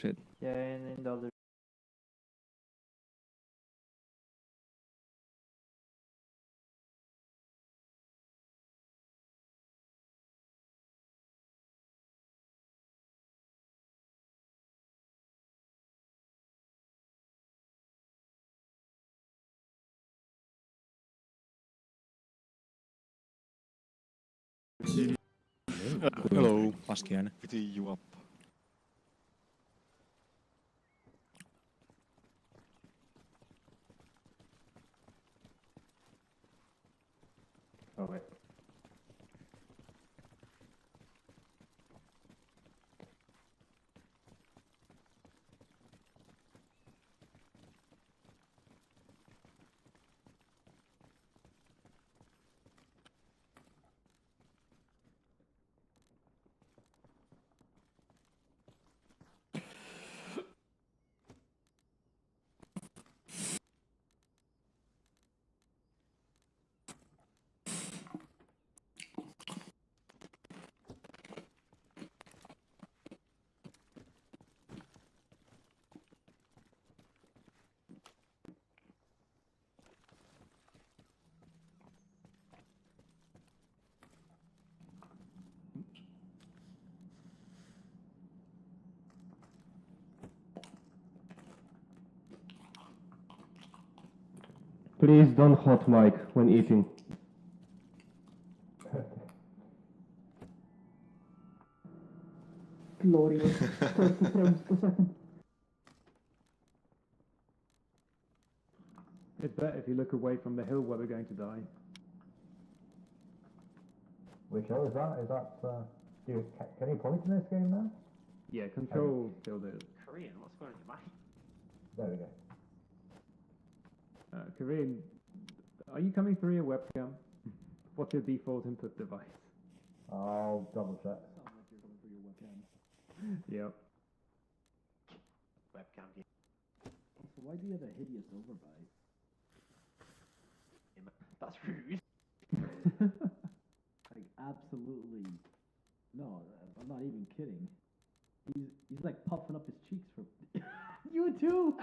Shit. Yeah, and in the other. Hello, laskiainen. Piti juop. Oh wait. Please don't hot mic when eating. Glorious. 30 frames per second. It's better if you look away from the hill where we're going to die. Which hill is that? Is that, can you point in this game now? Yeah, control killed it. Korean, what's going on in your mind? There we go. Korean, are you coming through your webcam? What's your default input device? I'll double check. Sounds like you're coming through your webcam. Yep. Webcam game. So why do you have a hideous overbite? That's rude. Like absolutely. No, I'm not even kidding. He's like puffing up his cheeks for. You too.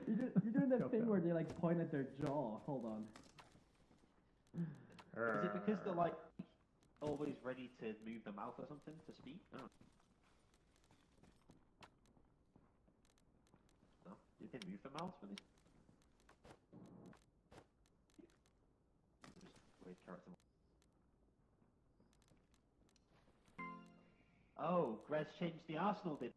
You're doing that thing where they like point at their jaw. Hold on. Is it because they're like always ready to move the mouth or something to speak? Oh. No, you can move the mouth when it's just weird character. Oh, Grez changed the Arsenal, did.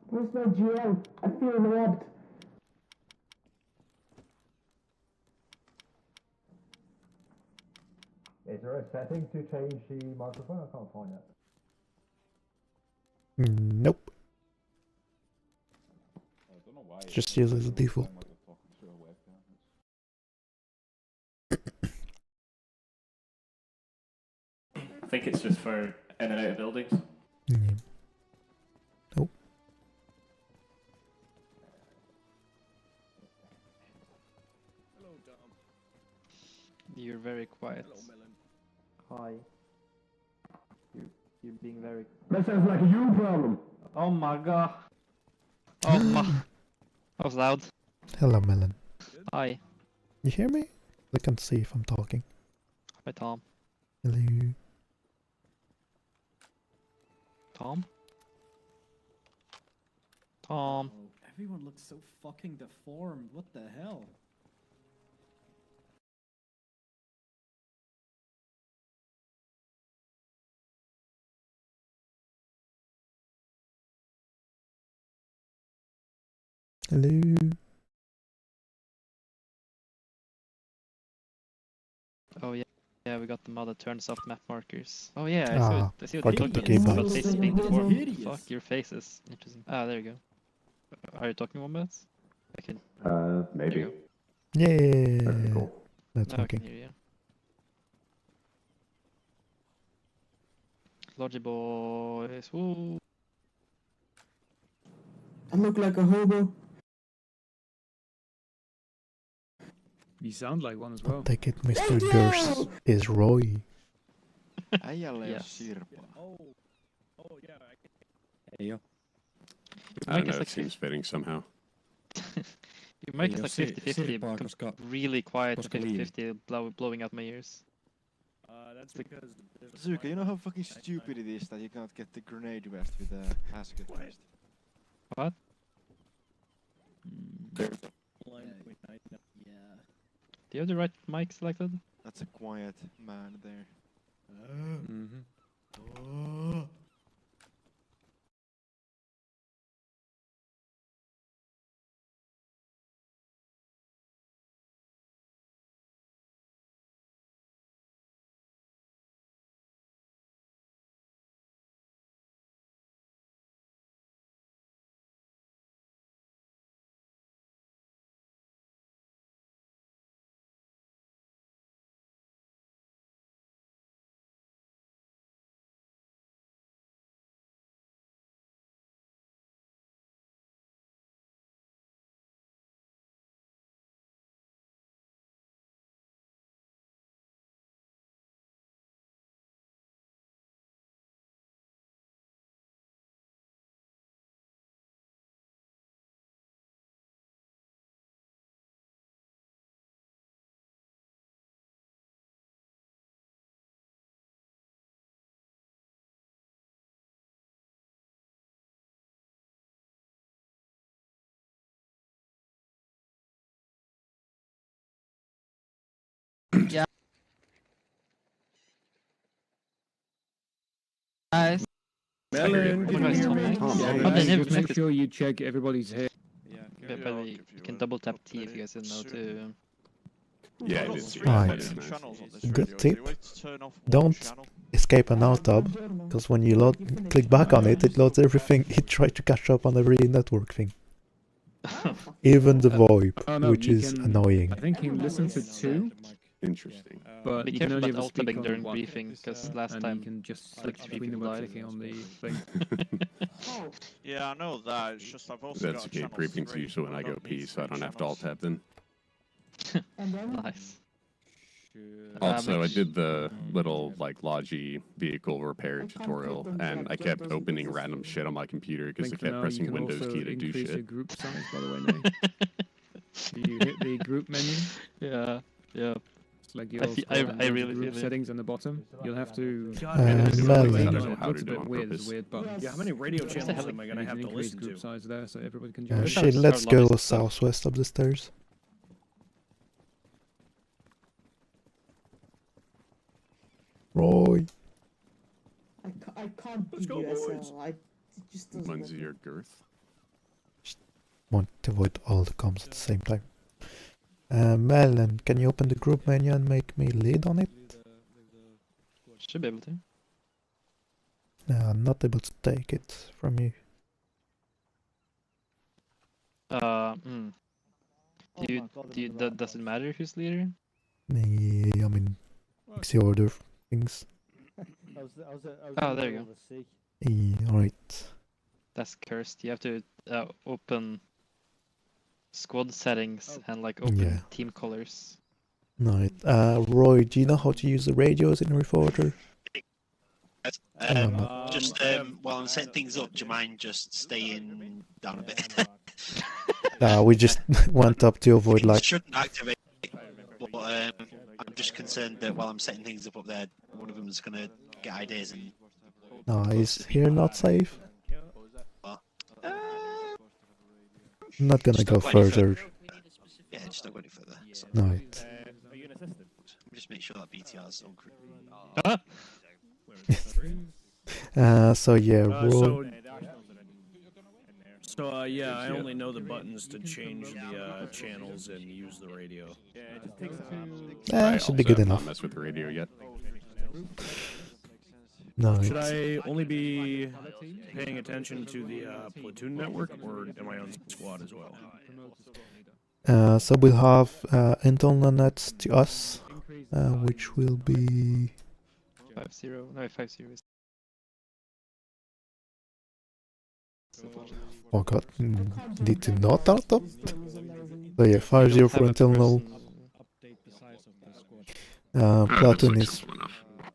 Where's my GM? I feel robbed. Is there a setting to change the microphone? I can't find it. Nope. I don't know why. Just use it as a default. I think it's just for in and out of buildings. Yeah. Nope. Hello, Dom. You're very quiet. Hello, Melon. Hi. You're being very. That sounds like a you problem. Oh my god. Oh my. That was loud. Hello, Melon. Hi. You hear me? I can't see if I'm talking. Hi, Tom. Hello. Tom? Tom. Oh, everyone looks so fucking deformed. What the hell? Hello. Oh yeah. Yeah, we got the mother turns off map markers. Oh yeah, I see what forget you're the talking keyboard. about. Faces being deformed. Hideous. Fuck, your face is interesting. Ah, there you go. Are you talking 1 minute? I can. Maybe. There Yeah. That'd be cool. That's Now I can working. hear you. Lodgy boys. Woo. I look like a hobo. You sound like one as well. Take it, Mr. Durst is Roy. Yes. Oh, yeah. Hey, yo. I don't Make us know, like it seems fitting somehow. You make Ei us oo like se- 50-50, sirppaa, koska- really quiet koska 50-50, blowing out my ears. That's because there's a Zuka, you know how fucking stupid it is that you cannot get the grenade vest with the basket vest? What? there's a line between night and Yeah. Do you have the right mic selected? That's a quiet man there. Mm-hmm. Guys. Melon, can you hear me? Yeah, Oh, but they never just make connected. sure you check everybody's hair. By the way, you can double tap T if you guys didn't know too. Yeah, I did see Right. that. That is nice. Good tip. Don't escape an alt tab, because when you click back on it, it loads everything. It tries to catch up on every network thing. Even the VoIP, Oh, no, which you is can- annoying. I think you listen to 2, Interesting. but Be you can careful only about ever speak alt-tabbing on during one. briefing, because last And time you can just like switch 3 between them people by died. clicking on the thing. Yeah, I know that. It's just I've also That's got okay. channel Briefing's 3. usually when I go pee, so I don't have to alt tab then. Nice. Also, I did the little like Logi vehicle repair tutorial, and I kept opening random shit on my computer because I Think for kept now you pressing can Windows also key to do increase your shit. group size, by the way, Nay. You hit the group menu. Yeah, yeah. It's like your I feel- I- squad and I there's really group feel it. settings on the bottom. You'll have to. Melon. It looks a bit weird. It's purpose. weird, but Yeah, how many radio What the channels hell? am I you gonna need have to increase listen group to? size there so everybody can Yeah, join. shit, Our let's go longest- southwest of the stairs. Roy. I can't Let's do go, boys. USL. It just doesn't When's work. your girth? Want to avoid all the comms at the same time. Melon, can you open the group menu and make me lead on it? Should be able to. No, I'm not able to take it from you. Hmm. Does it matter who's leader? Yeah, I mean, it's the order of things. Oh, there you go. Yeah, alright. That's cursed. You have to open squad settings and like open Yeah. team colors. Right. Roy, do you know how to use the radios in Reporter? Just while I'm setting things up, do you mind just staying down a bit? We just went up to avoid Things like. shouldn't activate, but I'm just concerned that while I'm setting things up there, one of them is gonna get ideas and. No, is here not safe? I'm not gonna Just go don't any further. Yeah, just don't go any further. So. Right. Are you an assistant? Just make sure that BTR's all correct. So yeah, Roy. So yeah, I only know the buttons to change the channels and use the radio. Yeah, it just takes Should be good Not enough. mess with the radio yet. No. Should I only be paying attention to the platoon network, or am I on squad as well? So we'll have internal nets to us, which will be 5-0. No, 5-0 is. oh god, need to note that up. So yeah, 5-0 for internal. Platoon is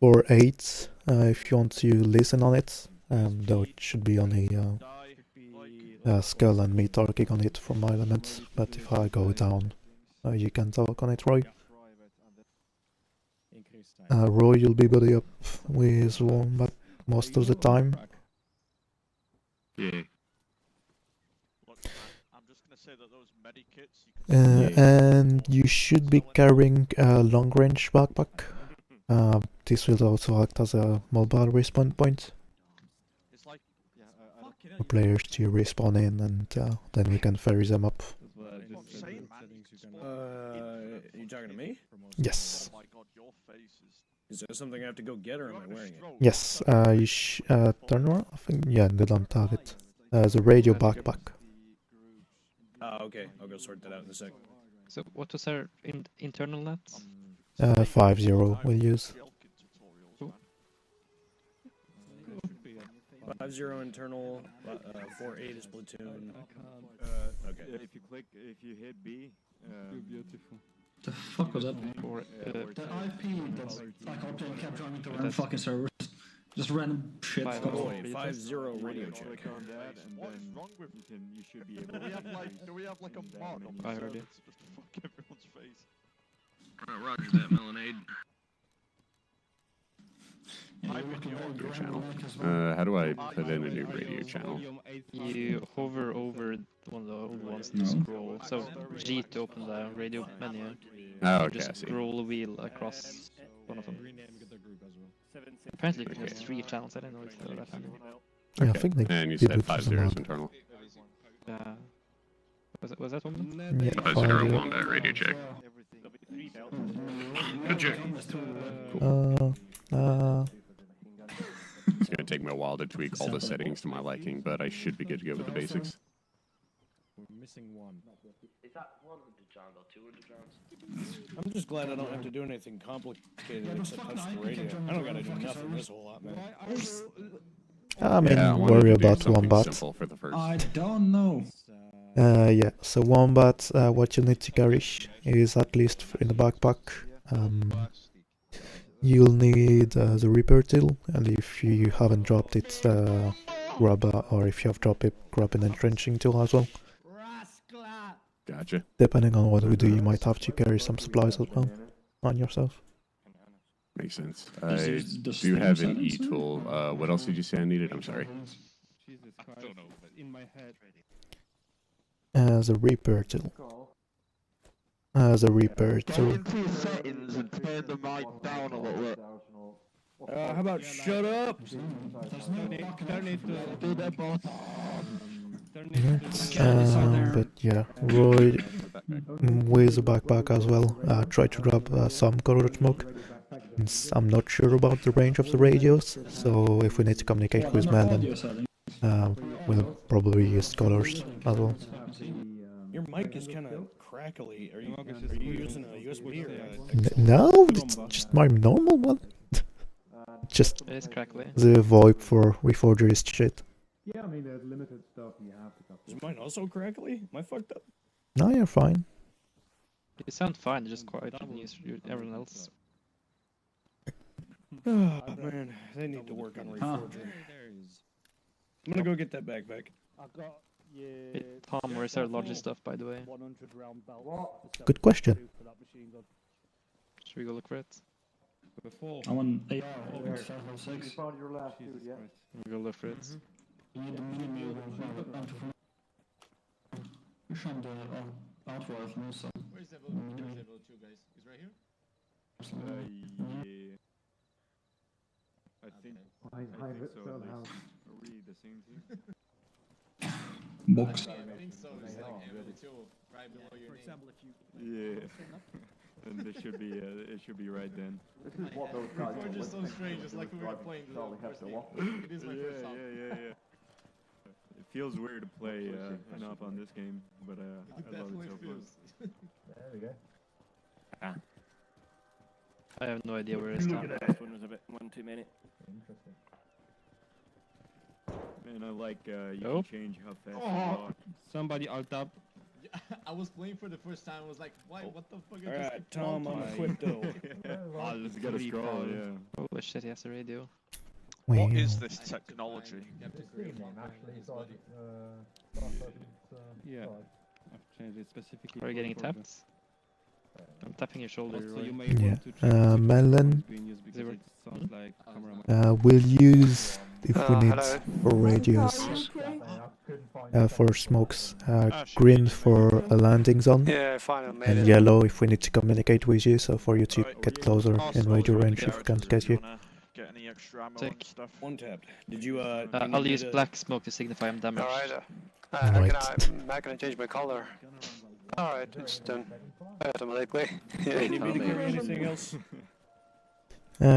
4.8 if you want to listen on it, though it should be only Skull and me talking on it for my element, but if I go down, you can talk on it, Roy. Roy, you'll be buddy up with Wombat most of the time. Yeah. And you should be carrying a long-range backpack. This will also act as a mobile respawn point for players to respawn in, and then we can ferry them up. You talking to me? Yes. Is that something I have to go get, or am I wearing it? Yes. You turn around. I think they don't have it. The radio backpack. Okay. I'll go sort that out in a sec. So what was our internal net? 5-0 we'll use. 5-0 internal, 4-8 is platoon. Okay. If you hit B, beautiful. The fuck was that? The IP that's like our plane kept trying to run fucking servers. Just random shit. 5-0 radio check. What is wrong with you should be able to do we have like a mod on I heard it. just to fuck everyone's face? Roger that, Melonade. Channel. How do I put in a new radio channel? You hover over one of the old ones to scroll. So G to open the radio menu. Oh, okay, Just I see. scroll wheel across one of them. Apparently there's 3 channels. I didn't know it's that handy. Yeah, I think they And you did said it 5 as a zeros mod. internal. Was that one? Yeah, 5-0 Wombat radio check. Good check. It's gonna take me a while to tweak all the settings to my liking, but I should be good to go with the basics. We're missing one. Is that one of the Johns or 2 of the Johns? I'm just glad I don't have to do anything complicated except touch the radio. I don't gotta do nothing this whole lot, man. I mean, Yeah, I wanted worry to do about something Wombat. simple for the first. I don't know. Yeah, so Wombat, what you need to carry is at least in the backpack. You'll need the repair tool, and if you haven't dropped it, grab or if you have dropped it, grab an entrenching tool as well. Gotcha. Depending on what we do, you might have to carry some supplies as well on yourself. Makes sense. I do have an E-tool. What else did you say I needed? I'm sorry. Jesus Christ. In my head. The repair tool. The repair tool. Into your settings and turn the mic down a little bit. How about shut up? Don't need to do that, boss. But yeah, Roy with a backpack as well. Try to grab some courage smoke. I'm not sure about the range of the radios, so if we need to communicate with Melon, we'll probably use colors as well. Your mic is kind of crackly. Are you using a USB or No, it's just my normal one. Just It is crackly. the VoIP for Reforgerist shit. Yeah, I mean, there's limited stuff you have to cover. Is mine also crackly? Am I fucked up? No, you're fine. You sound fine, just quiet from everyone else. Oh man, they need to work on Reforger. I'm gonna go get that backpack. Hey, Tom, where's our largest stuff, by the way? Good question. Should we go look for it? I'm on 8. You found your last dude, yeah? We'll go look for it. Where's level 2, guys? He's right here? Yeah. I think so. Are we the same team? Box. I think so. It's like level 2, right below your name. Yeah. And it should be right then. This is what those guys We're just so strange, just like we were playing the first game. It is my first time. Yeah. It feels weird to play enough on this game, but I love it so far. There we go. I have no idea where it's This at. one was a bit 1 too many. Interesting. And I like you Nope. can change how fast you Oh. walk. Somebody alt up. I was playing for the first time. I was like, why? What the fuck? All right, Tom, I'm equipped though. Oh, let's get a scroll, yeah. Oh shit, he has a radio. What is this technology? Yeah, I've changed it specifically. Are you getting for the- tapped? I'm tapping your shoulder. Also, Roy. you may Yeah. want to check which Melon is being used because it sounds like camera we'll use, if we need, for radios, for smokes, green for a landing zone, Yeah, finally made and it. yellow if we need to communicate with you, so for you to get closer in radio range if we can't get you. Get any extra ammo Sick. and stuff? One tapped. Did you I'll use black smoke to signify I'm damaged. Alright, I'm not gonna change my color. Alright, it's done. Automatically. Need me to carry anything else?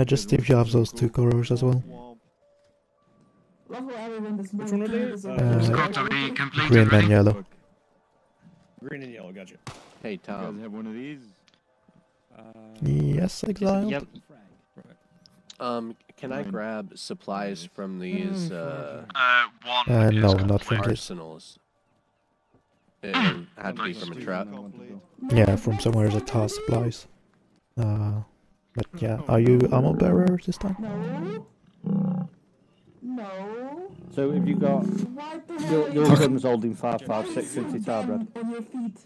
Just if you have those two colors as well. Which one are they? Green and yellow. Green and yellow, gotcha. Hey, You guys Tom. have one of these? Yes, Exile. Yep. Can I grab supplies from these No, not from this. arsenals? It had to be from a trap. Yeah, from somewhere that has supplies. But yeah, are you ammo bearer this time? No. No. So have you got Why the your hell gun's holding 5.56 into tab, Red? on your feet?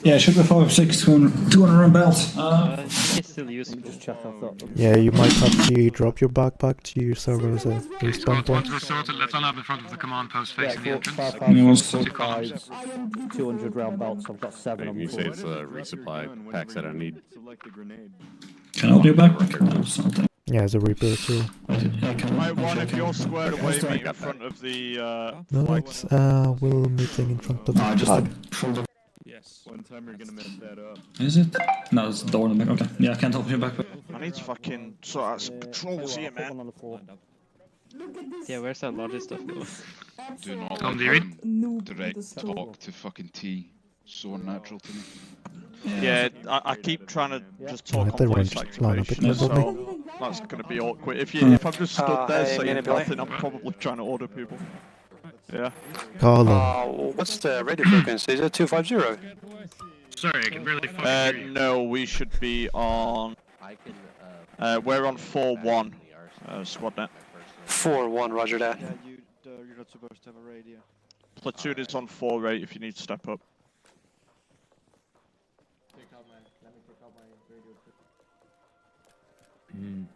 Yeah, it should be 5.6, 200 round belt. It's still useful. Just check I've got them. Yeah, you might have to drop your backpack to your server as a respawn point. Let's all have in front of the command post facing the entrance. 5.56, 200 round belts. I've got 7 on You me. say it's a resupply packs that I need. Select a grenade. Can I help you backpack or something? Yeah, as a repair tool. Might want if you're squared away, meet in front of the No, it's we'll meeting in front of just the pull the... Yes. One time you're gonna mess that up. Is it? No, it's the door in the back. Okay. Yeah, I can't help you backpack. I need to fucking sort out some patrols here, man. on the floor. Yeah, where's that larger stuff go? Do not Tom, let noob him with direct the store. talk to fucking T. So unnatural to me. Yeah, I keep trying to just talk Let the on voice range line up activation, it so level. that's gonna be awkward. If I'm just stood there hey, saying Minute nothing, I'm probably trying to order people. Yeah. Call him. What's the radio frequency? Is it 250? Sorry, I can barely fucking hear you. No, we should be on. We're on 4-1. Squad net. 4-1, roger that. You're not supposed to have a radio. Platoon is on 4-8 if you need to step up.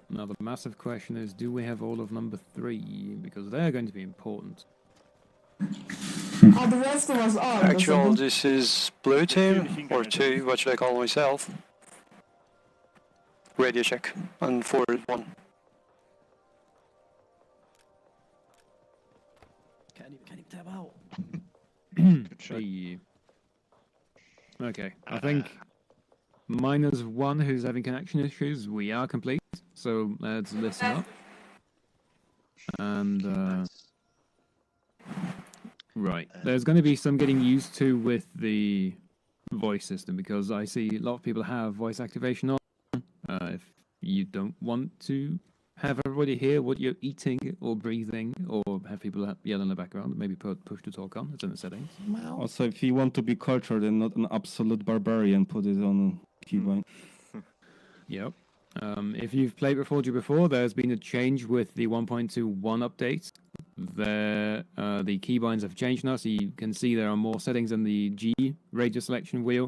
Now the massive question is, do we have all of number 3? Because they're going to be important. All the rest of us are. Actual, this is blue team, or 2, what should I call myself? Radio check, on 4-1. Can you tab out? Hey. Okay, I think minus 1 who's having connection issues, we are complete. So let's listen up. And right, there's going to be some getting used to with the voice system because I see a lot of people have voice activation on. If you don't want to have everybody hear what you're eating or breathing, or have people yell in the background, maybe put push to talk on. It's in the settings. Also, if you want to be cultured and not an absolute barbarian, put it on keybind. Yep. If you've played Reforger before, there's been a change with the 1.21 update. The keybinds have changed now, so you can see there are more settings in the G radio selection wheel.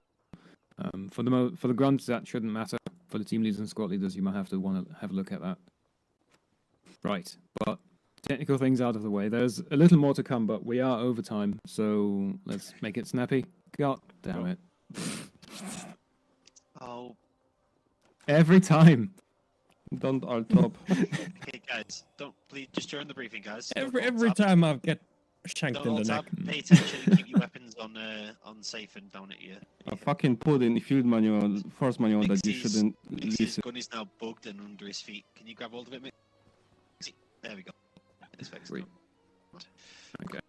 For the grunts, that shouldn't matter. For the team leaders and squad leaders, you might have to have a look at that. Right, but technical things out of the way. There's a little more to come, but we are over time, so let's make it snappy. God damn it. Oh. Every time. Don't alt top. Okay, guys, don't please just during the briefing, guys. Every time I get shanked in the neck. Pay attention and keep your weapons on safe and down at you. I fucking put in field manual, force manual that you Mixie's- shouldn't Mixie's listen. gun is now bugged and under his feet. Can you grab hold of it, Mixie? There we go. It's fixed. Sweet. Okay.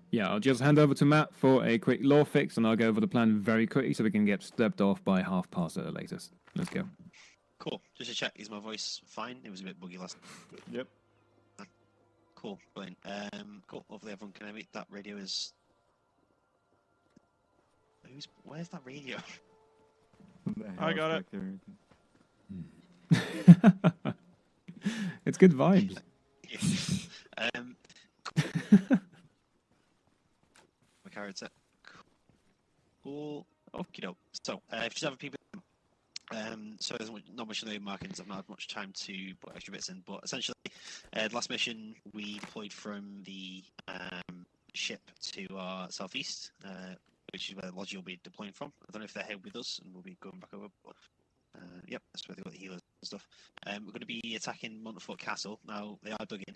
Yeah, I'll just hand over to Matt for a quick law fix, and I'll go over the plan very quickly so we can get stepped off by half past at the latest. Let's go. Cool. Just to check, is my voice fine? It was a bit buggy last. Yep. Cool. Brilliant. Cool. Hopefully everyone can hear me. That radio is Where's that radio? I got it. It's good vibes. My character. Cool. Okay, no. So, if you just have people. So there's not much in the markings. I've not had much time to put extra bits in, but essentially, the last mission we deployed from the ship to our southeast, which is where the Logi will be deploying from. I don't know if they're here with us, and we'll be going back over. But, yep, that's where they've got the healers and stuff. We're going to be attacking Montfort Castle. Now, they are dug in.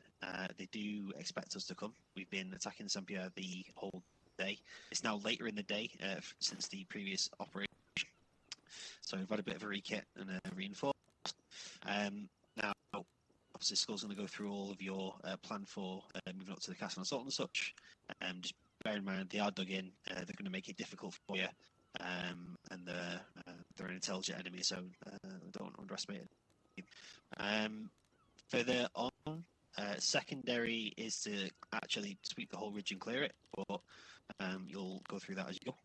They do expect us to come. We've been attacking Saint-Pierre the whole day. It's now later in the day since the previous operation. So we've had a bit of a re-kit and a reinforce. Now, obviously, Skull's going to go through all of your plan for moving up to the castle and assault and such. Just bear in mind, they are dug in. They're going to make it difficult for you. And they're an intelligent enemy, so don't underestimate it. Further on, secondary is to actually sweep the whole ridge and clear it, but you'll go through that as you go.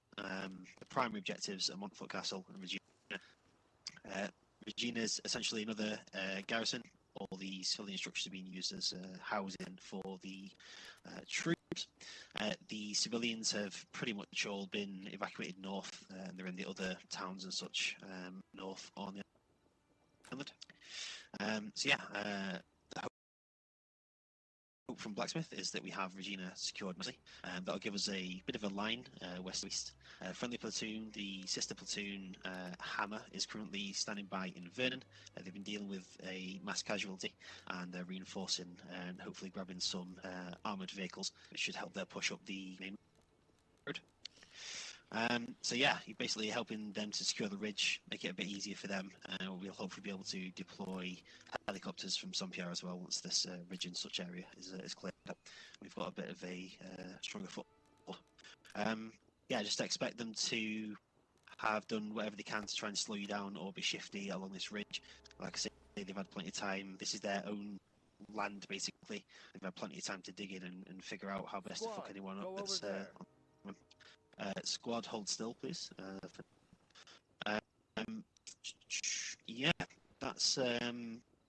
The primary objectives are Montfort Castle and Regina. Regina is essentially another garrison. All the civilian structures are being used as housing for the troops. The civilians have pretty much all been evacuated north, and they're in the other towns and such north on the island. So yeah, the hope from Blacksmith is that we have Regina secured nicely. That'll give us a bit of a line west-east. Friendly platoon, the sister platoon, Hammer, is currently standing by in Vernon. They've been dealing with a mass casualty, and they're reinforcing and hopefully grabbing some armoured vehicles, which should help their push up the main road. So yeah, you're basically helping them to secure the ridge, make it a bit easier for them. We'll hopefully be able to deploy helicopters from Saint-Pierre as well once this ridge and such area is cleared up. We've got a bit of a stronger foothold. Yeah, just expect them to have done whatever they can to try and slow you down or be shifty along this ridge. Like I say, they've had plenty of time. This is their own land, basically. They've had plenty of time to dig in and figure out how best to fuck anyone up that's squad, hold still, please. Yeah, that's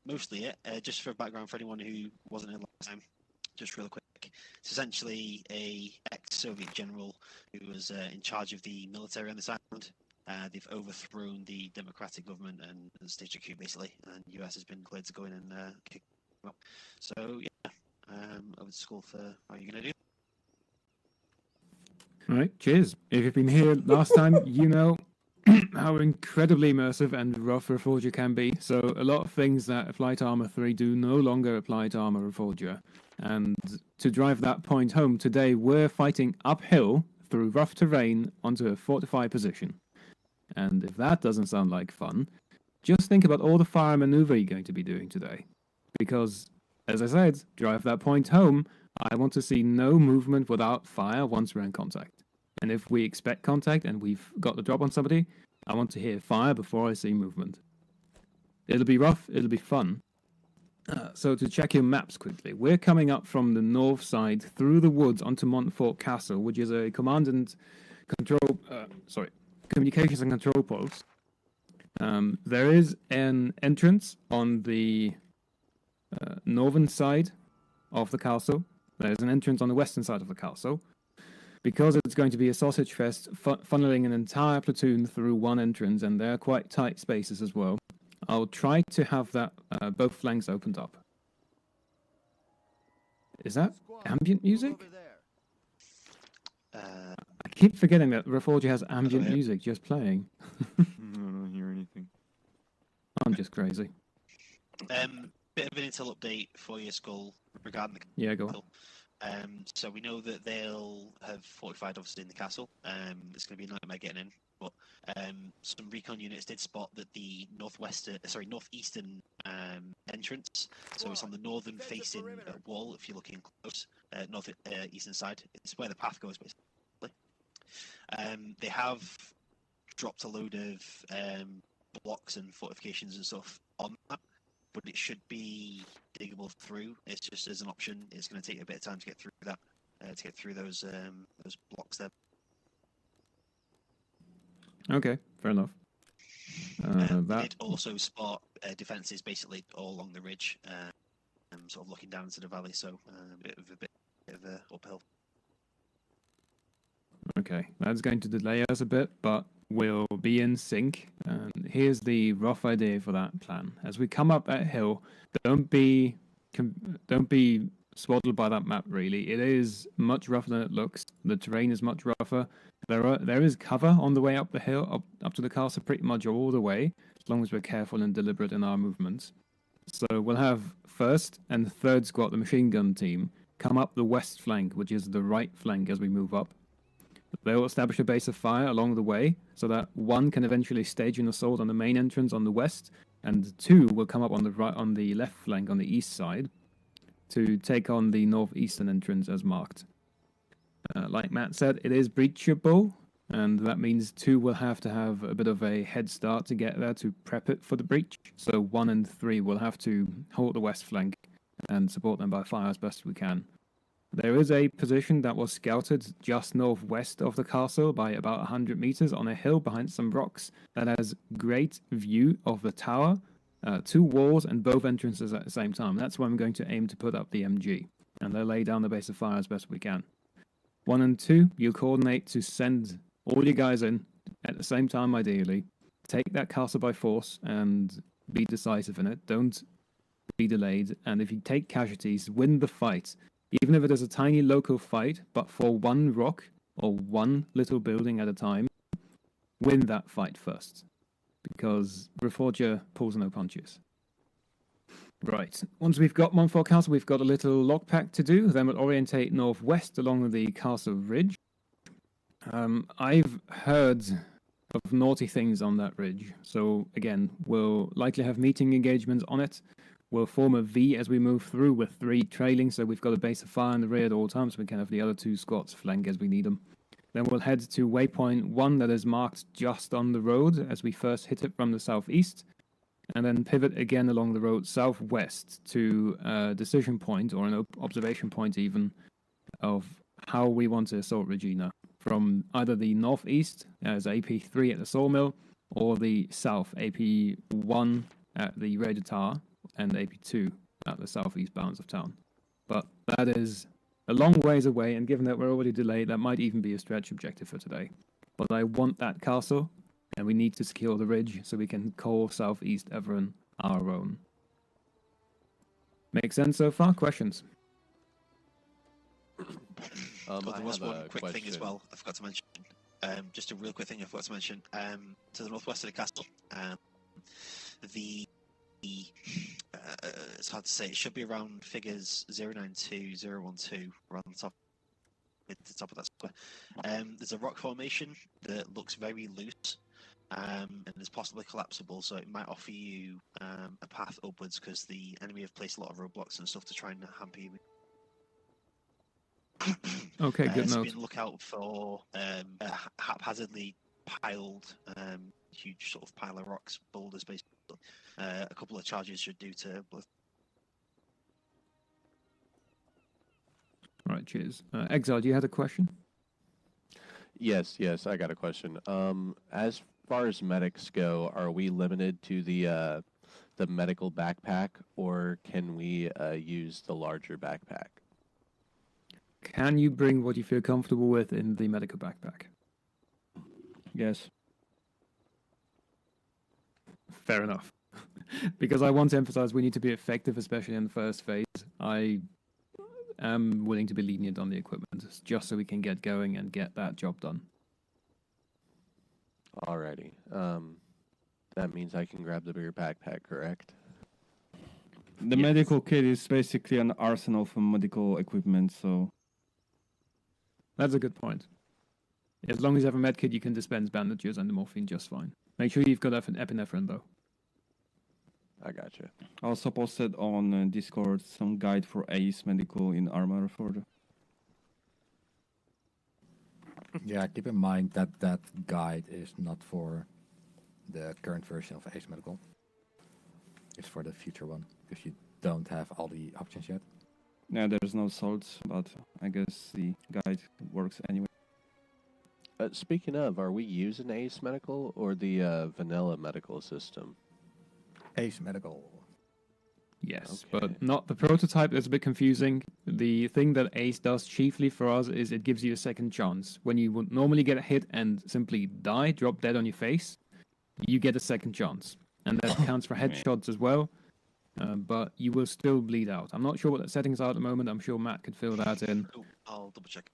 mostly it. Just for background for anyone who wasn't in last time, just real quick. It's essentially a ex-Soviet general who was in charge of the military on this island. They've overthrown the democratic government and staged a coup, basically, and the US has been cleared to go in and kick them up. So, yeah, over to school for how you're going to do. All right, cheers. If you've been here last time, you know how incredibly immersive and rough Reforger can be. So a lot of things that apply to Arma 3 do no longer apply to Arma Reforger. And to drive that point home, today we're fighting uphill through rough terrain onto a fortified position. And if that doesn't sound like fun, just think about all the fire maneuver you're going to be doing today. Because, as I said, drive that point home, I want to see no movement without fire once we're in contact. And if we expect contact and we've got the drop on somebody, I want to hear fire before I see movement. It'll be rough, it'll be fun. So to check your maps quickly, we're coming up from the north side through the woods onto Montfort Castle, which is a command and control, communications and control post. There is an entrance on the northern side of the castle. There's an entrance on the western side of the castle. Because it's going to be a sausage fest, funneling an entire platoon through one entrance, and they're quite tight spaces as well. I'll try to have that both flanks opened up. Is that ambient music? I keep forgetting that Reforger has ambient music just playing. I don't hear anything. I'm just crazy. Bit of an intel update for your Skull regarding the Yeah, go on. So we know that they'll have fortified, obviously, in the castle. It's going to be a nightmare getting in. But some recon units did spot that the northeastern entrance. So it's on the northern-facing wall. If you're looking close, northeastern side, it's where the path goes, basically. They have dropped a load of blocks and fortifications and stuff on that. But it should be diggable through. It's just as an option. It's going to take a bit of time to get through that, to get through those blocks there. Okay, fair enough. They did also spot defences basically all along the ridge, sort of looking down into the valley, so a bit of a uphill. Okay, that's going to delay us a bit, but we'll be in sync. And here's the rough idea for that plan. As we come up that hill, don't be swaddled by that map. Really, it is much rougher than it looks. The terrain is much rougher. There is cover on the way up the hill, up to the castle, pretty much all the way, as long as we're careful and deliberate in our movements. So we'll have first and third squad, the machine gun team, come up the west flank, which is the right flank as we move up. They will establish a base of fire along the way, so that 1 can eventually stage an assault on the main entrance on the west, and 2 will come up on the left flank on the east side to take on the northeastern entrance as marked. Like Matt said, it is breachable, and that means 2 will have to have a bit of a head start to get there to prep it for the breach. So 1 and 3 will have to hold the west flank and support them by fire as best we can. There is a position that was scouted just northwest of the castle by about 100 meters on a hill behind some rocks that has great view of the tower, 2 walls and both entrances at the same time. That's where I'm going to aim to put up the MG, and they'll lay down the base of fire as best we can. 1 and 2, you coordinate to send all you guys in at the same time ideally. Take that castle by force and be decisive in it. Don't be delayed, and if you take casualties, win the fight. Even if it is a tiny local fight, but for 1 rock or 1 little building at a time, win that fight first. Because Reforger pulls no punches. Right, once we've got Montfort Castle, we've got a little lockpack to do. Then we'll orientate northwest along the castle ridge. I've heard of naughty things on that ridge. So again, we'll likely have meeting engagements on it. We'll form a V as we move through with 3 trailing, so we've got a base of fire in the rear at all times, so we can have the other 2 squads flank as we need them. Then we'll head to waypoint 1 that is marked just on the road as we first hit it from the southeast, and then pivot again along the road southwest to a decision point, or an observation point even, of how we want to assault Regina, from either the northeast as AP3 at the sawmill, or the south, AP1 at the Raider Tower, and AP2 at the southeast bounds of town. But that is a long ways away, and given that we're already delayed, that might even be a stretch objective for today. But I want that castle, and we need to secure the ridge so we can call southeast Everin our own. Make sense so far? Questions? There was one quick thing as well I forgot to mention. Just a real quick thing I forgot to mention. To the northwest of the castle, it's hard to say. It should be around figures 092012, around the top of that square. There's a rock formation that looks very loose, and is possibly collapsible, so it might offer you a path upwards, because the enemy have placed a lot of roadblocks and stuff to try and hamper you. Okay, good So note. be on the lookout for haphazardly piled, huge sort of pile of rocks, boulders, basically. A couple of charges should do to. All right, cheers. Exile, you had a question? Yes, I got a question. As far as medics go, are we limited to the medical backpack, or can we use the larger backpack? Can you bring what you feel comfortable with in the medical backpack? Yes. Fair enough. Because I want to emphasize we need to be effective, especially in the first phase. I am willing to be lenient on the equipment, just so we can get going and get that job done. Alrighty. That means I can grab the bigger backpack, correct? The medical kit is basically an arsenal for medical equipment, so... That's a good point. As long as you have a med kit, you can dispense bandages and the morphine just fine. Make sure you've got epinephrine, though. I gotcha. I also posted on Discord some guide for Ace Medical in Armor Forge. Yeah, keep in mind that that guide is not for the current version of Ace Medical. It's for the future one, because you don't have all the options yet. Yeah, there's no salts, but I guess the guide works anyway. Speaking of, are we using Ace Medical or the vanilla medical system? Ace Medical. Yes, but not the prototype. That's a bit confusing. The thing that Ace does chiefly for us is it gives you a second chance. When you would normally get a hit and simply die, drop dead on your face, you get a second chance. And that counts for headshots as well, but you will still bleed out. I'm not sure what the settings are at the moment. I'm sure Matt could fill that in. I'll double check.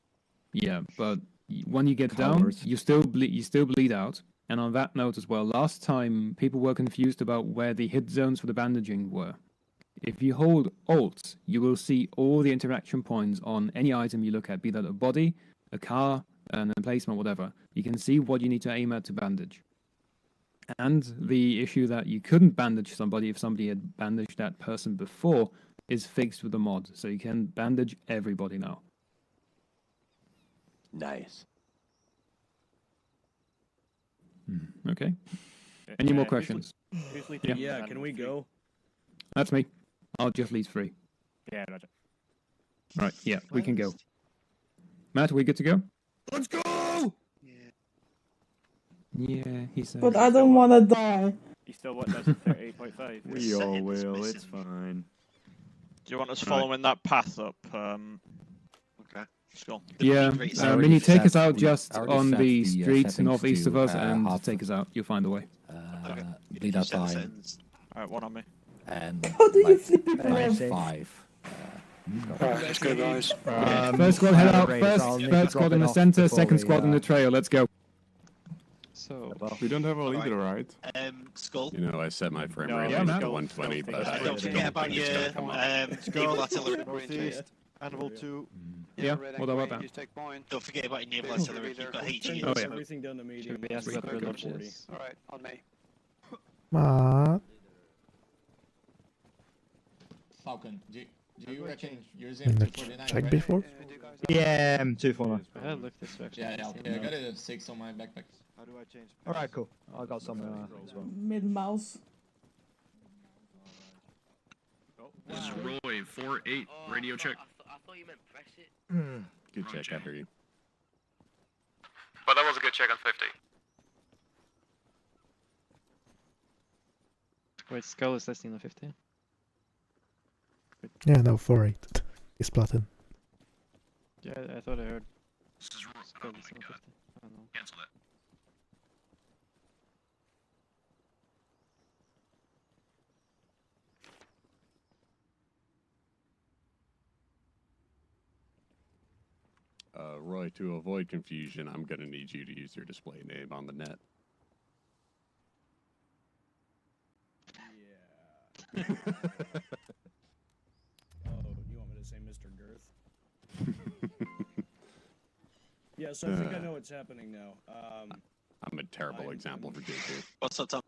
Yeah, but when you get down, you still bleed out. And on that note as well, last time people were confused about where the hit zones for the bandaging were. If you hold Alt, you will see all the interaction points on any item you look at, be that a body, a car, an emplacement, whatever. You can see what you need to aim at to bandage. And the issue that you couldn't bandage somebody if somebody had bandaged that person before is fixed with the mod. So you can bandage everybody now. Nice. Okay. Any more questions? Yeah, can we go? That's me. I'll just lead 3. Yeah, gotcha. Right, yeah, we can go. Matt, are we good to go? Let's go! Yeah, he said. But I don't want to die. You still want that's 38.5? We all will, it's fine. Do you want us following that path up? Okay, let's go. Yeah, Mini, take us out just on the streets northeast of us and take us out. You'll find a way. Bleed outside. Alright, one on me. And How do you flip it around? 5. Alright, let's go, guys. First squad head out first, third squad in the center, second squad in the trail. Let's go. So we don't have a leader, right? Skull. You know, I set my frame No, rate yeah, to man. 120, but I Don't forget about your naval artillery. Northeast, Animal 2. Yeah, what about that? Just take point. Don't forget about your naval artillery. You've got HE. Oh, yeah. Everything done to me. should we ask about the lodges? Alright, on me. What? Falcon, do you reckon using In the 249? check before? Yeah, 249. Yeah, look this way. Yeah, okay, I got a 6 on my backpack. How do I change? Alright, cool. I got some as well. Mid mouse. This is Roy, 4-8, radio check. I thought you meant press it. good check, I hear you. But that was a good check on 50. Wait, Skull is less than 50. Yeah, no, 4-8. He's plotting. Yeah, I thought I heard. This is Roy. Skull Oh is my god. 50. I don't know. Cancel that. Roy, to avoid confusion, I'm going to need you to use your display name on the net. Yeah. Oh, you want me to say Mr. Girth? Yeah, so I think I know what's happening now. I'm a terrible example for JK. What's up, Tom?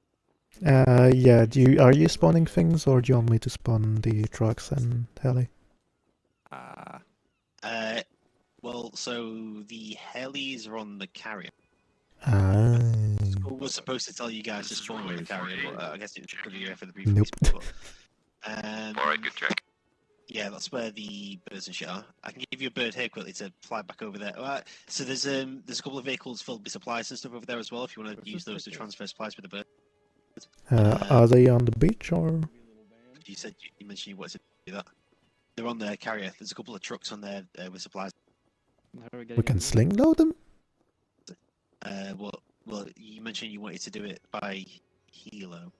Yeah, are you spawning things or do you want me to spawn the trucks and heli? Well, so the helis are on the carrier. Ah. School was supposed to tell you guys to spawn on the carrier, but I guess it was good of you for the brief. Nope. Alright, good check. Yeah, that's where the birds and shit are. I can give you a bird here quickly to fly back over there. So there's a couple of vehicles filled with supplies and stuff over there as well. If you want to use those to transfer supplies with the bird. Are they on the beach or? You said you mentioned you wanted to do that. They're on the carrier. There's a couple of trucks on there with supplies. We can sling load them? Well, you mentioned you wanted to do it by helo.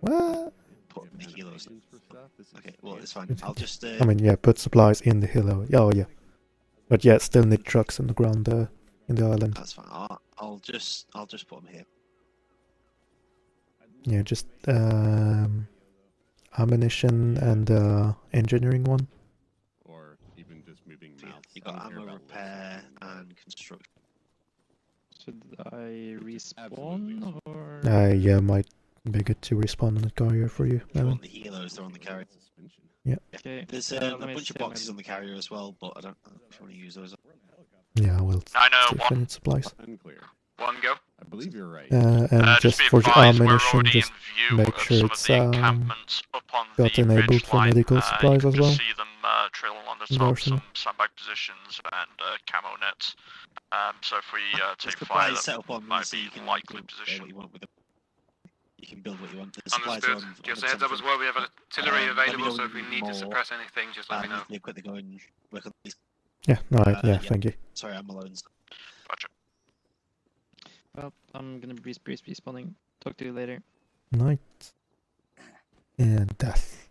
What? Put the helos. Okay, well it's fine. I'll just. I mean, yeah, put supplies in the helo. Yeah, oh, yeah. But yeah, still need trucks on the ground in the island. That's fine. I'll just put them here. Yeah, just ammunition and engineering one. Or even just moving mounts. You got ammo repair and construction. Should I respawn or? Yeah, might be good to respawn on the carrier for you. If you want the helos, they're on the carrier. Yeah. Okay. There's a bunch of boxes on the carrier as well, but I don't know if you want to use those. Yeah, I will. I know, See if I need supplies. Unclear. One go. I believe you're right. And just be for the advised, we're ammunition, already just in view make of sure some of it's the encampments up on got the enabled ridge for line. medical You supplies can as well. just see them trail along the top, Endorsing. some sandbag positions, and camo nets. So if we take The fire, supplies set that up on might so be you can likely build position. what you want with them. You can build what you want. The supplies Understood. are on Just a heads up as well, we have artillery let me available, know so when if we you need to more, suppress anything, just let me know. They're quick to go and work on these. Yeah, alright, yeah, thank you. Sorry, I'm alone. Gotcha. Well, I'm gonna be respawning. Talk to you later. Night. And death.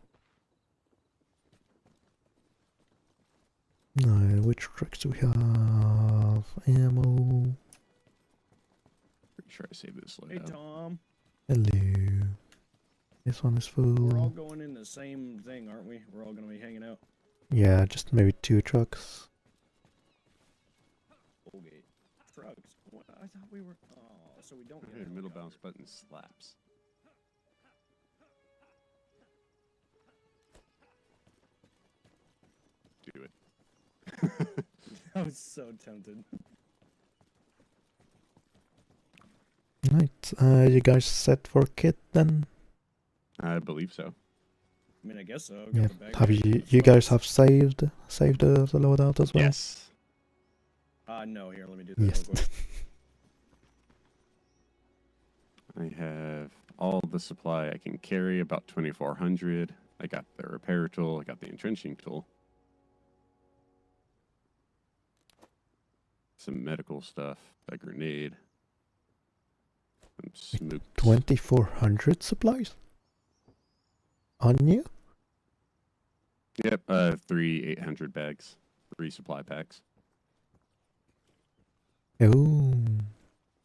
Alright, which tracks do we have? Ammo. Pretty sure I saved this Hey, loadout. Tom. Hello. This one is We're all full. going in the same thing, aren't we? We're all going to be hanging out. Yeah, just maybe 2 trucks. Okay. Trucks. What? I thought we were. Oh, so we don't. Hey, middle bounce button slaps. Do it. I was so tempted. Right, you guys set for kit then? I believe so. I mean, I guess so. Got Yeah. the bag Have bag you? and You stuff. guys have saved the loadout as well? Yes. No. Here, let me do that Yes. real quick. I have all the supply I can carry, about 2,400. I got the repair tool, I got the entrenching tool. Some medical stuff, a grenade. Some smoke. 2,400 supplies? On you? Yep, 3 800 bags, 3 supply packs. Oh.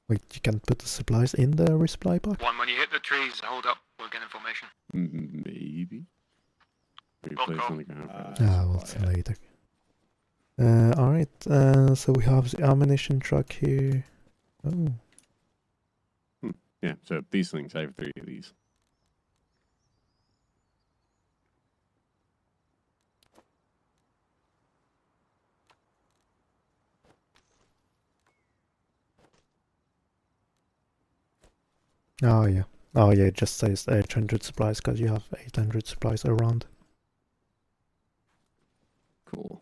Wait, you can put the supplies in the resupply pack? One, when you hit the trees, hold up, we'll get information. Maybe. Maybe place on the ground. We'll see later. Alright, so we have the ammunition truck here. Oh. Yeah, so these things, I have 3 of these. Oh yeah. Oh yeah, it just says 800 supplies because you have 800 supplies around. Cool.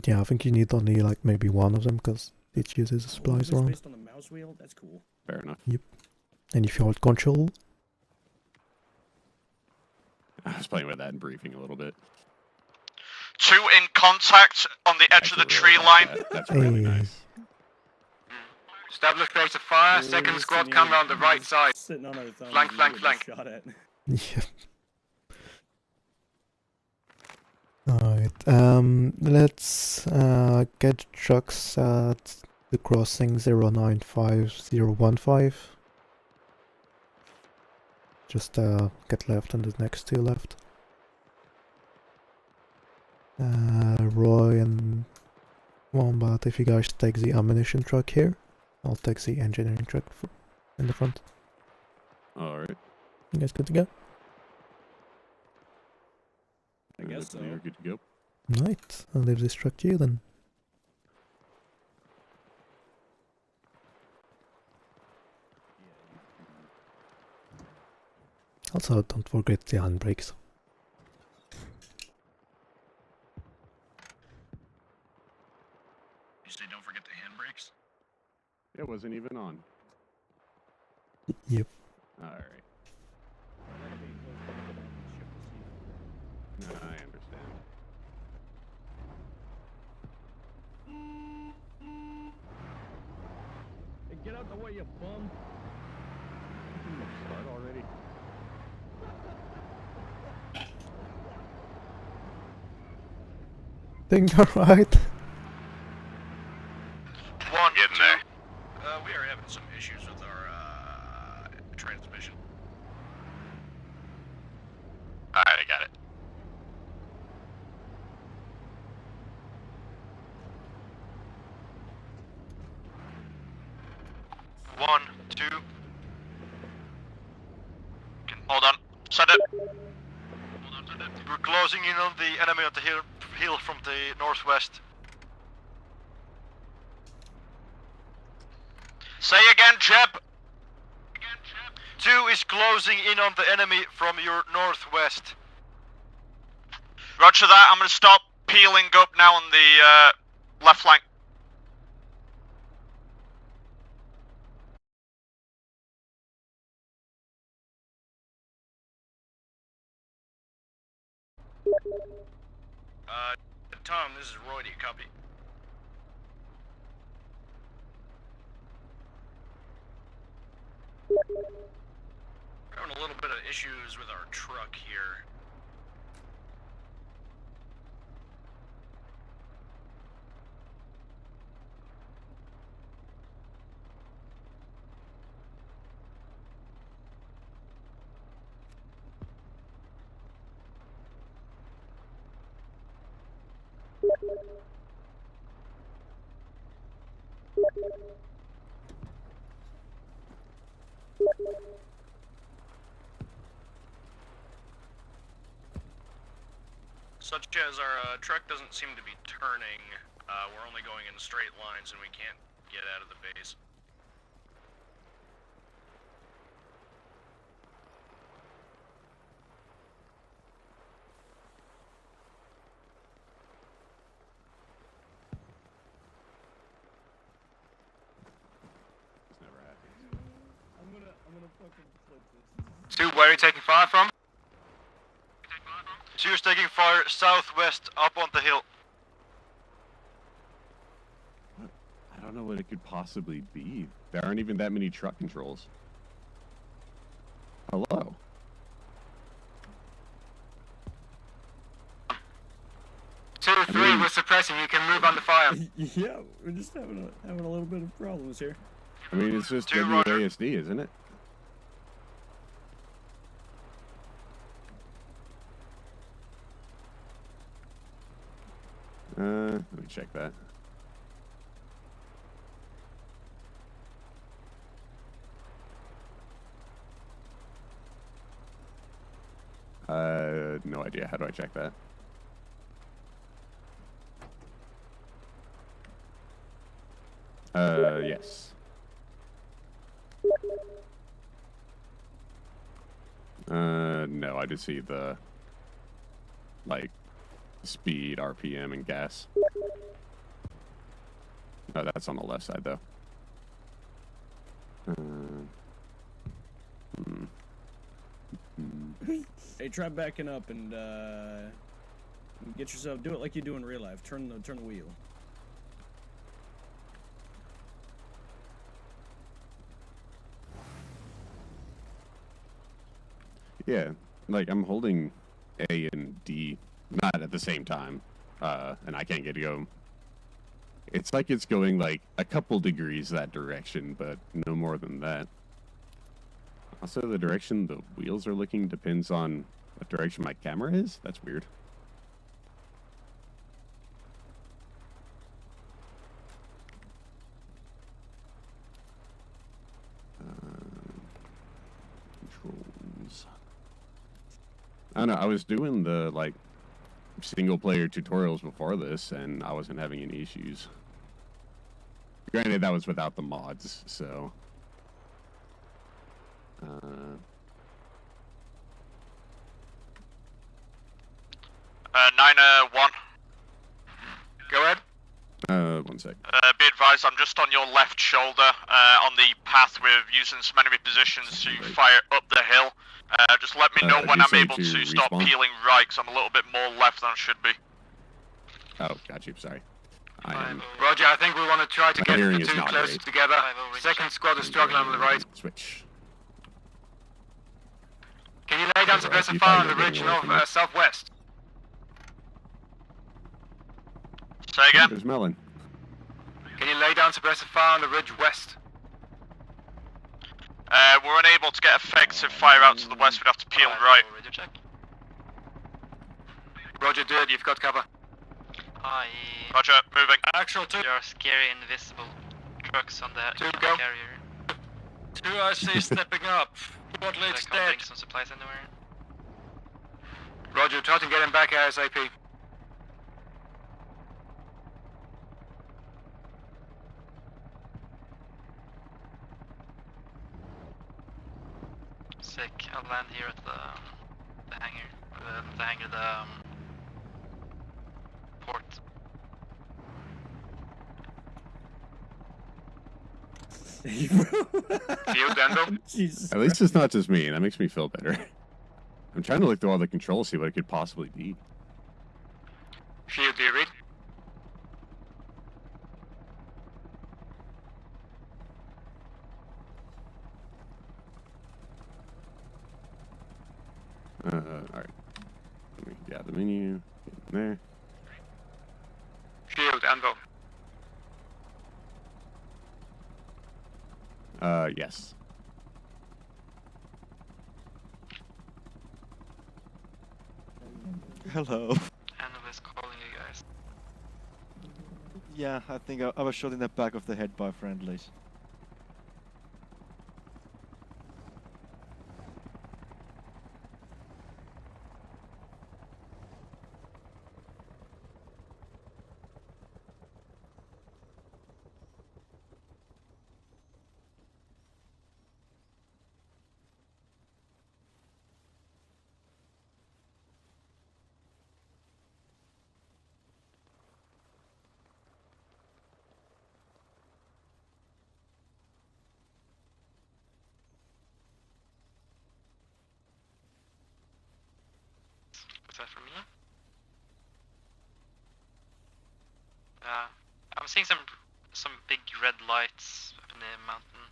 Yeah, I think you need only like maybe one of them because it uses the supplies Is this around. based on the mouse wheel? That's cool. Fair enough. Yep. And if you hold control, I was playing with that in briefing a little bit. 2 in contact on the edge of the tree line. That's really nice. Establish rate of fire. Second squad coming on the right side. Sitting on our thumbs. Flank, and flank, we flank. get Shot at. yeah. Alright, let's get trucks at the crossing 095015. Just get left and the next 2 left. Roy and Wombat, if you guys take the ammunition truck here, I'll take the engineering truck in the front. Alright. You guys good to go? I guess so. You're good to go. Right, I'll leave this truck to you then. Also, don't forget the handbrakes. You say don't forget the handbrakes? It wasn't even on. Yep. Alright. No, I understand. Hey, get out the way, you bum. Start already. Think alright? One, getting there. We are having some issues with our transmission. Alright, I got it. One, two. Hold on. Set it. We're closing in on the enemy on the hill from the northwest. Say again, Jeb. 2 is closing in on the enemy from your northwest. Roger that. I'm gonna start peeling up now on the left flank. Tom, this is Roy. Do you copy? We're having a little bit of issues with our truck here. Such as our truck doesn't seem to be turning, we're only going in straight lines and we can't get out of the base. Stu, where are you taking fire from? Stu's taking fire southwest up on the hill. I don't know what it could possibly be. There aren't even that many truck controls. Hello? 2-3, we're suppressing. You can move under fire. Yeah, we're just having a little bit of problems here. I mean, it's just Two, Roger. WASD, isn't it? Let me check that. No idea. How do I check that? Yes. No, I just see the, like, speed, RPM, and gas. Oh, that's on the left side, though. Hey, try backing up and get yourself. Do it like you do in real life. Turn the wheel. Yeah, like I'm holding A and D not at the same time, and I can't get to go. It's like it's going like a couple degrees that direction, but no more than that. Also, the direction the wheels are looking depends on what direction my camera is. That's weird. Controls. I don't know. I was doing the like single player tutorials before this, and I wasn't having any issues. Granted, that was without the mods, so. 9-1. Go ahead. 1 sec. Be advised, I'm just on your left shoulder, on the path. We're using some enemy positions to fire up the hill. Just let me know when I'm able to start peeling right, because I'm a little bit more left than I should be. Oh, got you. Sorry. I am. Roger, I think we want to try to get hearing the is two not close great. together. Second squad is struggling on the right. Switch. Can you lay down suppressive fire on the ridge north, southwest? Say again? There's Melon. Can you lay down suppressive fire on the ridge west? We're unable to get effective fire out to the west. We'd have to peel right. Roger, dude, you've got cover. Roger, moving. Actual 2. There are scary invisible trucks on the 2, go. carrier. 2, I see stepping up. What leads Like, I'll dead? bring some supplies anywhere. Roger, try to get him back ASAP. Sick. I'll land here at the hangar. The support. Field Dendo? Jesus At least it's not just me, and that makes me feel better. I'm trying to look through all the controls, see what it could possibly be. Field, do you read? Alright. Let me get the menu. Get in there. Field, Anvil. Yes. Hello. Anvil is calling you guys. Yeah, I think I was shot in the back of the head by friendlies. What's that for me? I'm seeing some big red lights up in the mountain.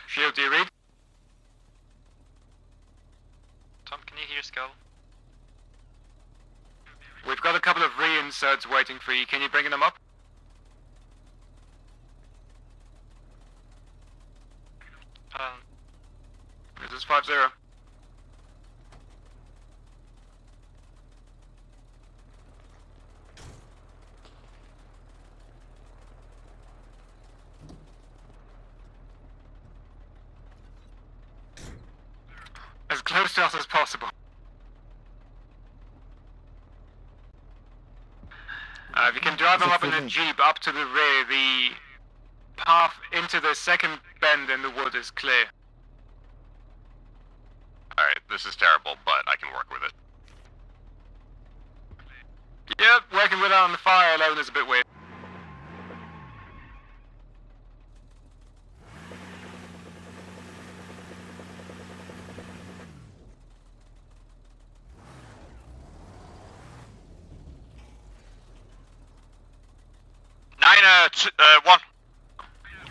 Field, do you read? Tom, can you hear Skull? We've got a couple of reinserts waiting for you. Can you bring them up? This is 5-0. As close to us as possible. If you can drive them up in a jeep up to the rear, the path into the second bend in the wood is clear. Alright, this is terrible, but I can work with it. Yep, working with it on the fire alone is a bit weird.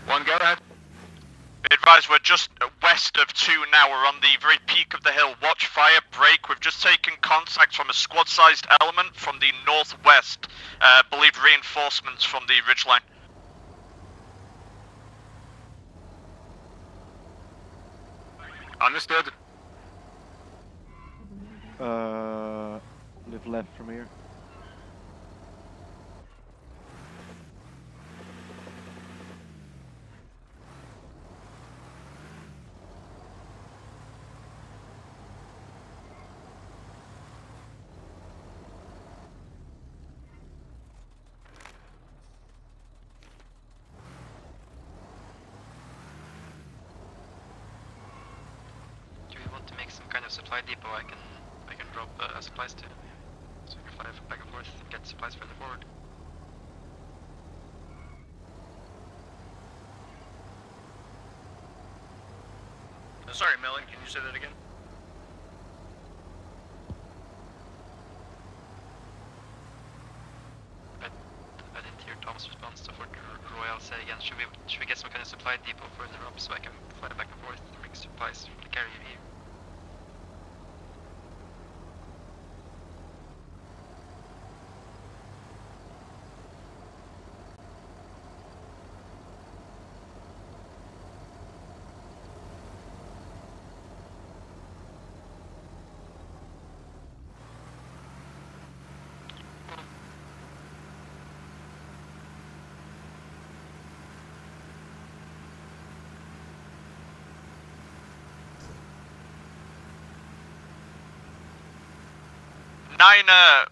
One, go ahead. Advise, we're just west of 2 now. We're on the very peak of the hill. Watch fire break. We've just taken contact from a squad-sized element from the northwest. Believe reinforcements from the ridgeline. Understood. Live left from here. Do we want to make some kind of supply depot I can drop supplies to? So we can fly back and forth and get supplies further forward. Sorry, Melon, can you say that again? I didn't hear Tom's response to what Royale said again. Should we get some kind of supply depot further up so I can fly back and forth and bring supplies from the carrier here?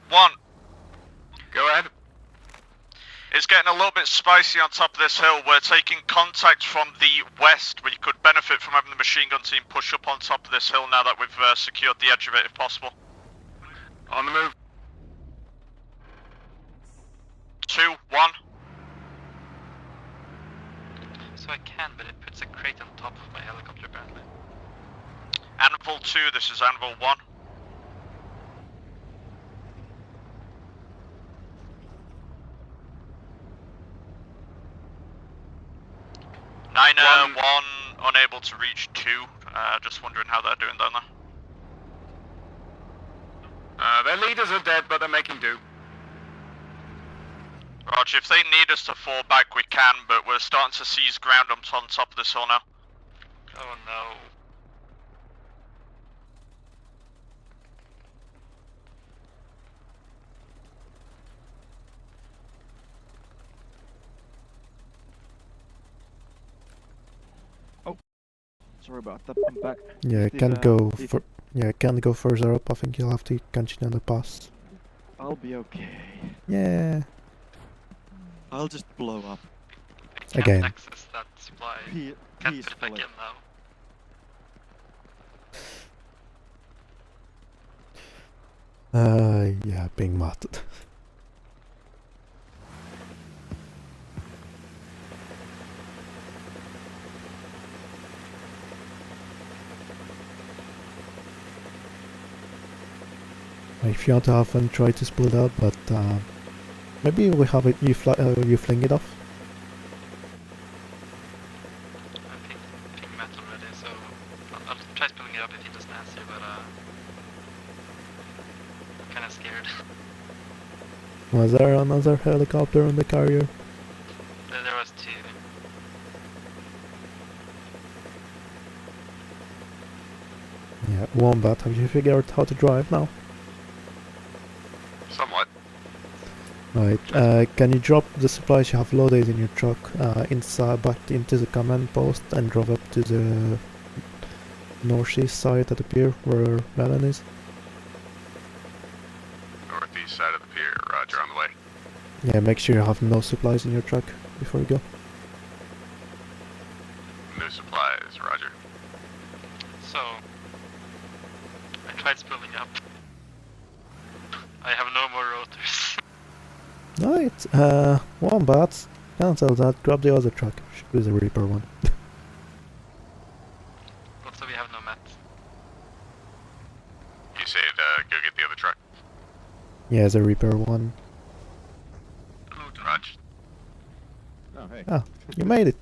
One. Go ahead. It's getting a little bit spicy on top of this hill. We're taking contact from the west. We could benefit from having the machine gun team push up on top of this hill now that we've secured the edge of it if possible. On the move. 2, this is Anvil 1. Niner 1, unable to reach 2. Just wondering how they're doing down there. Their leaders are dead, but they're making do. Roger, if they need us to fall back, we can, but we're starting to seize ground on top of this hill now. Oh no. Sorry about that. I'm back. Yeah, can't go further up. I think you'll have to continue on the pass. I'll be okay. Yeah. I'll just blow up. Again. Access that supply. Can't put it back in now. Yeah, being mad. If you want to have fun, try to split out, but maybe we have it. You fling it off. I think Matt already, so I'll try splitting it up if he doesn't answer, but I'm kind of scared. Was there another helicopter on the carrier? There was 2. Yeah, Wombat, have you figured out how to drive now? Somewhat. Right, can you drop the supplies you have loaded in your truck inside back into the command post and drove up to the northeast side of the pier where Melon is? Northeast side of the pier, roger, on the way. Yeah, make sure you have no supplies in your truck before you go. No supplies, roger. So, I tried splitting up. I have no more rotors. Right, Wombat, cancel that, grab the other truck. Should be the Reaper one. Also, we have no mat. You said go get the other truck. Yeah, the Reaper one. Roger. Oh, hey. Ah, you made it.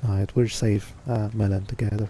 Alright, we're safe, Melon, together.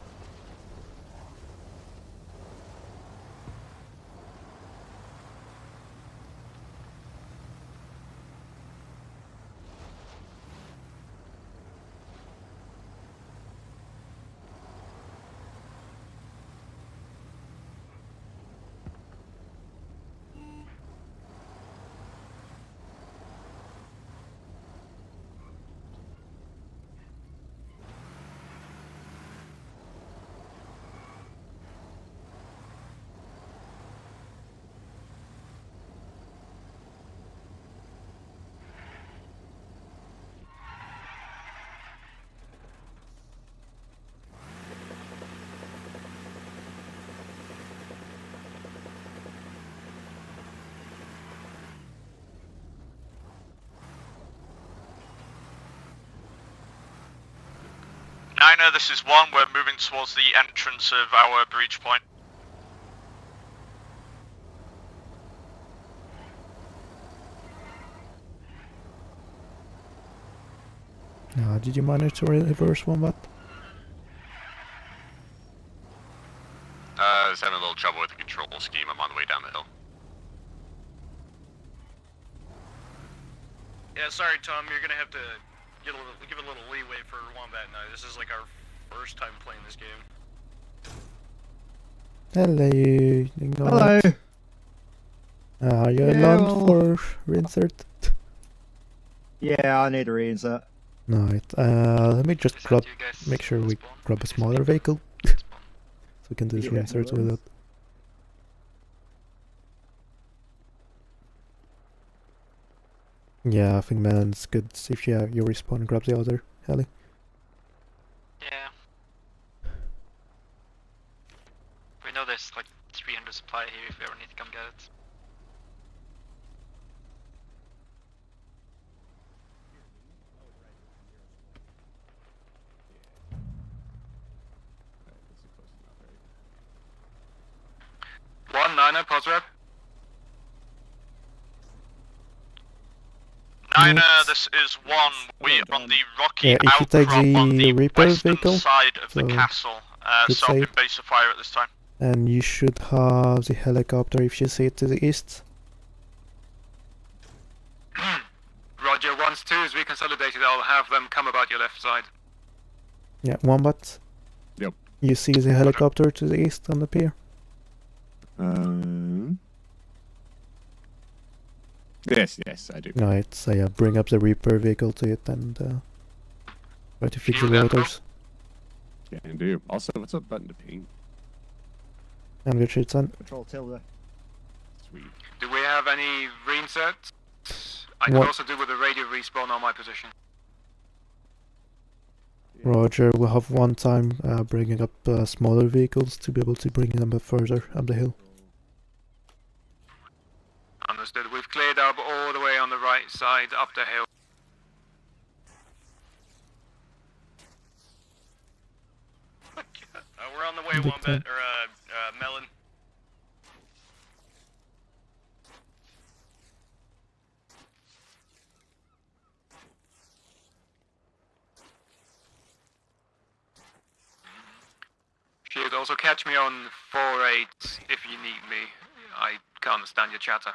Niner, this is 1, we're moving towards the entrance of our breach point. Did you manage to reverse Wombat? I was having a little trouble with the control scheme, I'm on the way down the hill. Yeah, sorry Tom, you're gonna have to give a little leeway for Wombat and I. This is like our first time playing this game. Hello. Hello. Are you allowed for reinsert? Yeah, I need a reinsert. Right, let me just grab, make sure we grab a smaller vehicle. So we can do this reinsert with it. Yeah, I think Melon's good if you respawn and grab the other heli. Yeah. We know there's like 300 supply here if we ever need to come get it. Niner, Pozrep. Niner, this is 1. We are on the rocky Yeah, if you take outcrop on the the Reaper western vehicle, side of the so castle, should so I've say- been base of fire at this time. And you should have the helicopter if you see it to the east. Roger, once 2 is reconsolidated, I'll have them come about your left side. Yeah, Wombat. Yep. You see the helicopter to the east on the pier? Yes, I do. Right, so yeah, bring up the Reaper vehicle to it and try to fix the rotors. Can do. Also, what's up button to ping? And Richardson. Control tilde. Sweet. Do we have any reinsets? I can What? also do with a radio respawn on my position. Roger, we'll have one time bringing up smaller vehicles to be able to bring them up further up the hill. Understood. We've cleared up all the way on the right side up the hill. We're on the way, Wombat, or Melon. Shield, also catch me on 4-8 if you need me. I can't understand your chatter.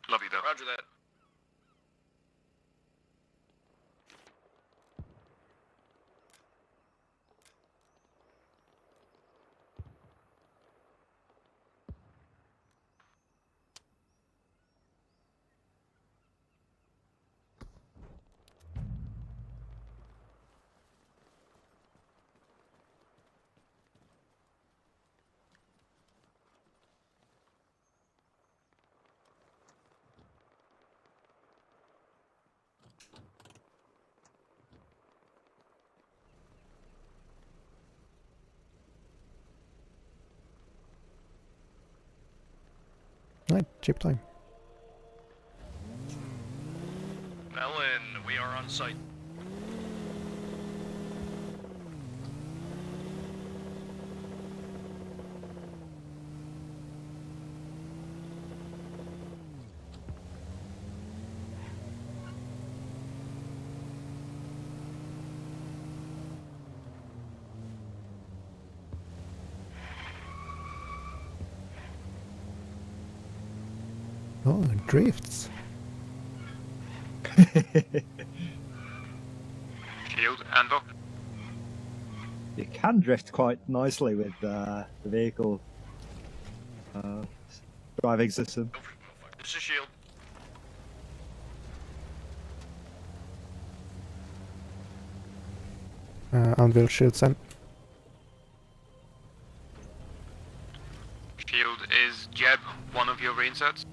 Love you though. Roger that. Right, chip time. Melon, we are on site. Oh, it drifts. Shield, Anvil. You can drift quite nicely with the vehicle driving system. This is Shield. Anvil shield sent. Shield, is Jeb one of your reinsets?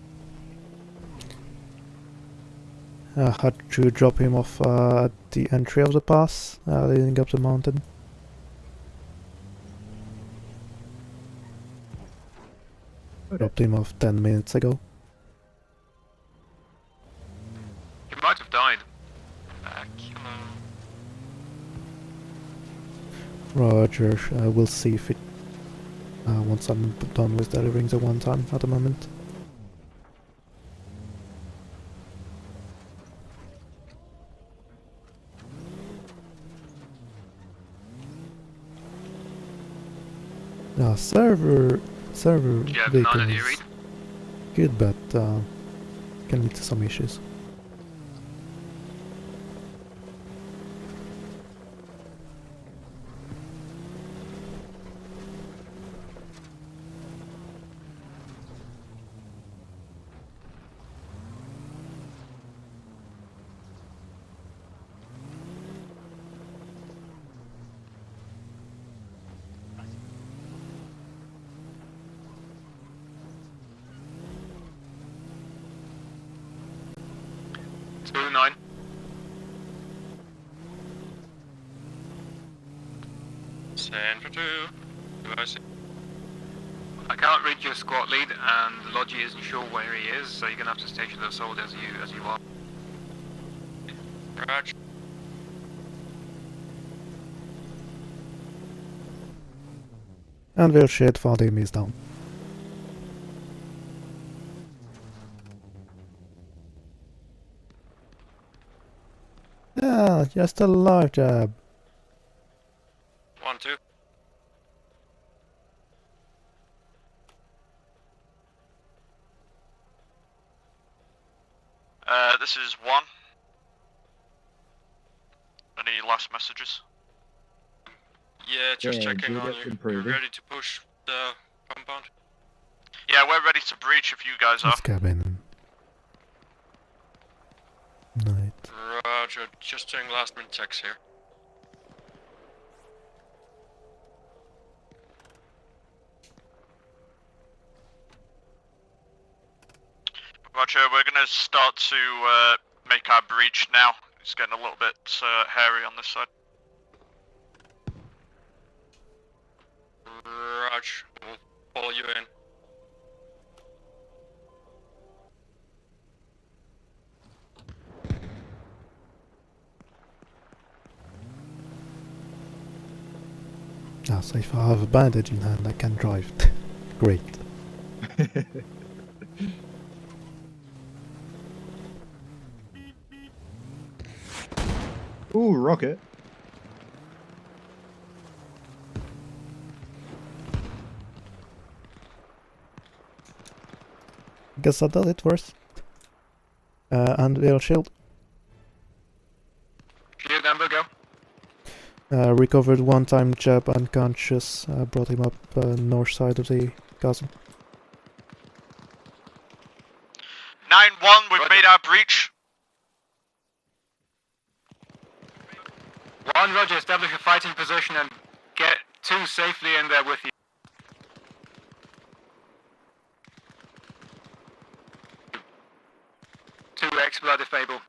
Had to drop him off at the entry of the pass, leading up the mountain. Dropped him off 10 minutes ago. He might have died. Roger, we'll see if it once I'm done with delivering the one time at the moment. Server Yeah, vehicle none of you is read? good, but can lead to some issues. Two 9. Stand for 2. I can't read your squad lead, and Logi isn't sure where he is, so you're gonna have to station the assault as you are. Roger. And we'll shit for him is down. Yeah, you're still alive, Jab. 1, 2. This is 1. Any last messages? Yeah, just Yeah, checking Judah on you. You're improving. ready to push the compound? Yeah, we're ready to breach if you guys are. Let's go in. Night. Roger, just doing last minute checks here. Roger, we're gonna start to make our breach now. It's getting a little bit hairy on this side. Roger, we'll follow you in. Ah, so if I have a bandage in hand, I can drive. Great. Ooh, rocket. Guess I did it first. And we'll shield. Shield and we'll go. Recovered one time Jab unconscious. Brought him up north side of the castle. 9-1, we've made our breach. 1, Roger, establish a fighting position and get 2 safely in there with you. Two X-Blood if able.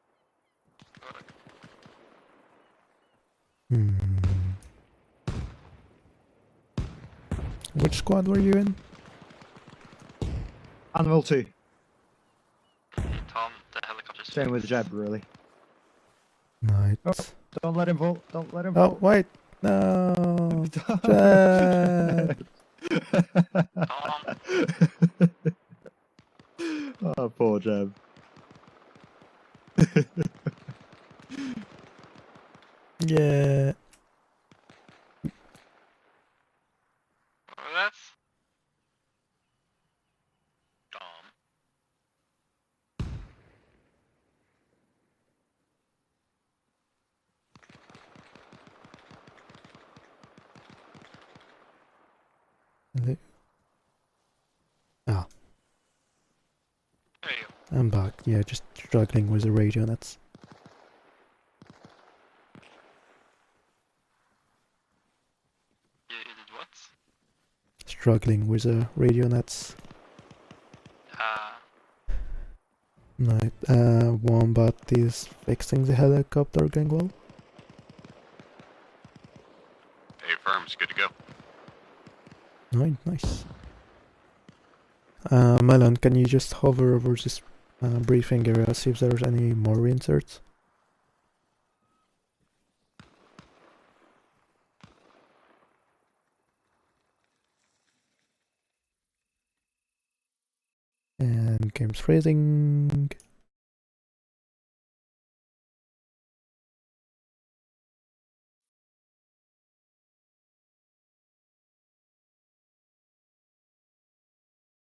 Which squad were you in? Animal 2. Tom, the helicopter's Same with Jeb, really. Night. Oh, don't let him fall. Don't let him Oh, fall. wait. No. Jab. Oh, poor Jeb. Yeah. Well, that's Tom. Ah. There you go. I'm back. Yeah, just struggling with the radio nets. You did what? Struggling with the radio nets. Night. Wombat is fixing the helicopter going well. Hey, firm's good to go. Right, nice. Melon, can you just hover over this briefing area, see if there's any more reinserts? And game's freezing.